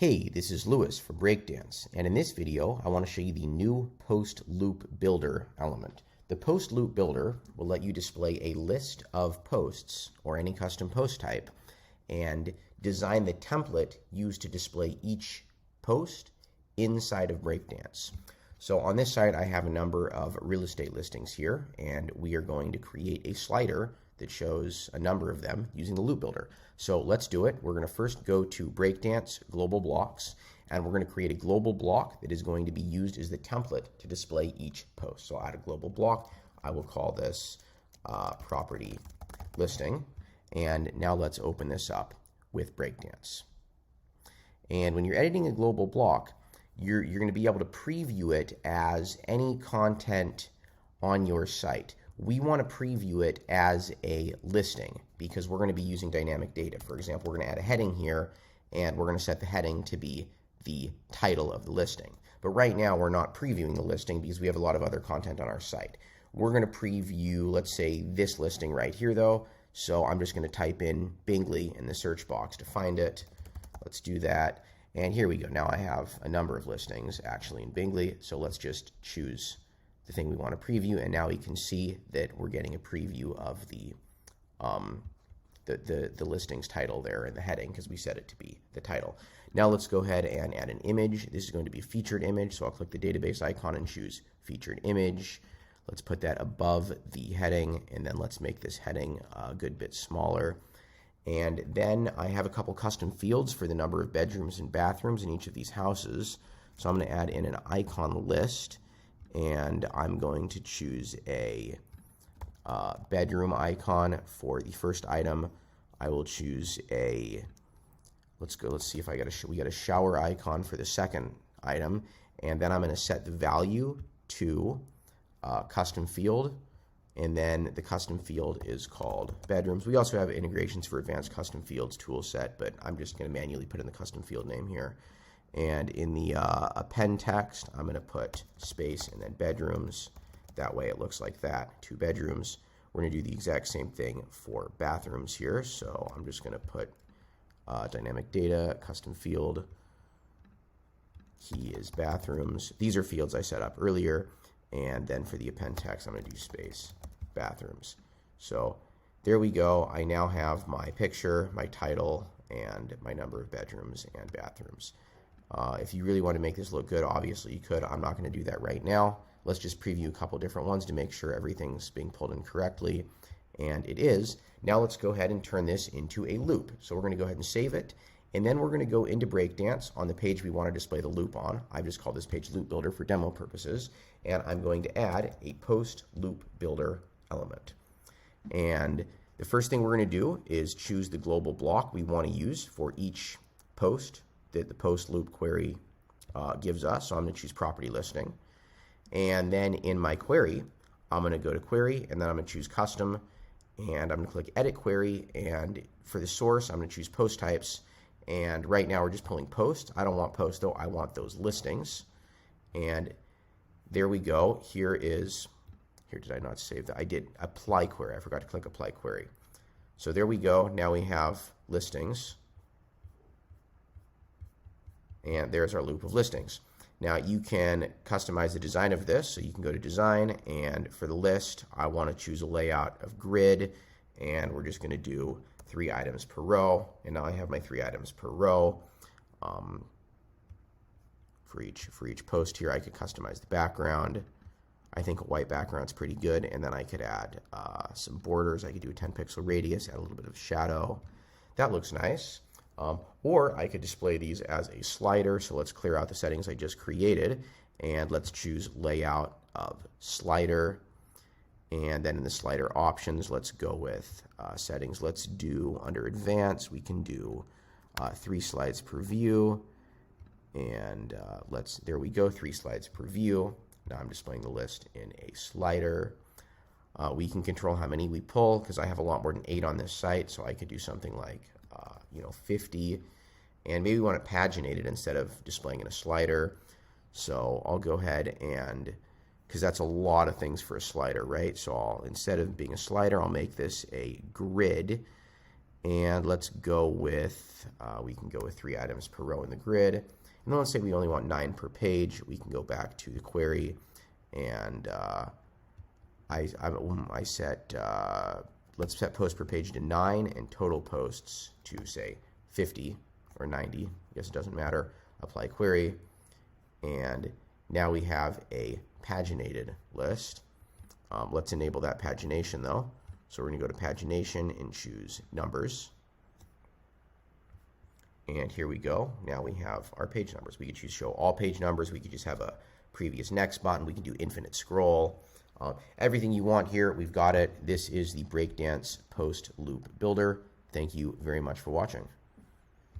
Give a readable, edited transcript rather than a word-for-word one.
Hey, this is Lewis from Breakdance, and in this video I want to show you the new Post Loop Builder element. The Post Loop Builder will let you display a list of posts or any custom post type and design the template used to display each post inside of Breakdance. So on this side I have a number of real estate listings here, and we are going to create a slider that shows a number of them using the Loop Builder. So let's do it. We're going to first go to Breakdance Global Blocks, and we're going to create a global block that is going to be used as the template to display each post. So I'll add a global block. I will call this property listing. And now let's open this up with Breakdance. And when you're editing a global block, you're going to be able to preview it as any content on your site. We want to preview it as a listing because we're going to be using dynamic data. For example, we're going to add a heading here, and we're going to set the heading to be the title of the listing. But right now we're not previewing the listing because we have a lot of other content on our site. We're going to preview, let's say, this listing right here though. So I'm just going to type in Bingley in the search box to find it. Let's do that. And here we go. Now I have a number of listings actually in Bingley. So let's just choose the thing we want to preview, and now we can see that we're getting a preview of the listing's title there in the heading because we set it to be the title. Now let's go ahead and add an image. This is going to be a featured image, so I'll click the database icon and choose featured image. Let's put that above the heading, and then let's make this heading a good bit smaller. And then I have a couple custom fields for the number of bedrooms and bathrooms in each of these houses. So I'm going to add in an icon list, and I'm going to choose a bedroom icon for the first item. I will choose a, let's see if we got a shower icon for the second item, and then I'm going to set the value to custom field, and then the custom field is called bedrooms. We also have integrations for advanced custom fields tool set, but I'm just going to manually put in the custom field name here. And in the append text, I'm going to put space and then bedrooms. That way it looks like that, 2 bedrooms. We're going to do the exact same thing for bathrooms here. So I'm just going to put dynamic data, custom field, key is bathrooms. These are fields I set up earlier. And then for the append text, I'm going to do space, bathrooms. So there we go. I now have my picture, my title, and my number of bedrooms and bathrooms. If you really want to make this look good, obviously you could. I'm not going to do that right now. Let's just preview a couple different ones to make sure everything's being pulled in correctly. And it is. Now let's go ahead and turn this into a loop. So we're going to go ahead and save it. And then we're going to go into Breakdance on the page we want to display the loop on. I've just called this page Loop Builder for demo purposes. And I'm going to add a Post Loop Builder element. And the first thing we're going to do is choose the global block we want to use for each post that the post loop query gives us. So I'm going to choose property listing. And then in my query, I'm going to go to query, and then I'm going to choose custom, and I'm going to click edit query. And for the source, I'm going to choose post types. And right now we're just pulling post. I don't want post though, I want those listings. And there we go. Here did I not save that? I did apply query. I forgot to click apply query. So there we go. Now we have listings. And there's our loop of listings. Now you can customize the design of this. So you can go to design, and for the list, I want to choose a layout of grid, and we're just going to do 3 items per row. And now I have my 3 items per row. For each post here, I could customize the background. I think a white background is pretty good, and then I could add some borders. I could do a 10 pixel radius, add a little bit of shadow. That looks nice. Or I could display these as a slider. So let's clear out the settings I just created, and let's choose layout of slider. And then in the slider options, let's go with settings. Let's do under advanced, we can do 3 slides per view. And there we go, 3 slides per view. Now I'm displaying the list in a slider. We can control how many we pull because I have a lot more than 8 on this site. So I could do something like 50, and maybe we want to paginate it instead of displaying in a slider. So I'll go ahead and, because that's a lot of things for a slider, right? So instead of being a slider, I'll make this a grid, And let's go with, we can go with 3 items per row in the grid. And then let's say we only want 9 per page. We can go back to the query, and I set, let's set post per page to 9 and total posts to, say, 50 or 90. I guess it doesn't matter. Apply query. And now we have a paginated list. Let's enable that pagination, though. So we're going to go to pagination and choose numbers. And here we go. Now we have our page numbers. We could choose show all page numbers. We could just have a previous next button. We can do infinite scroll. Everything you want here, we've got it. This is the Breakdance post loop builder. Thank you very much for watching.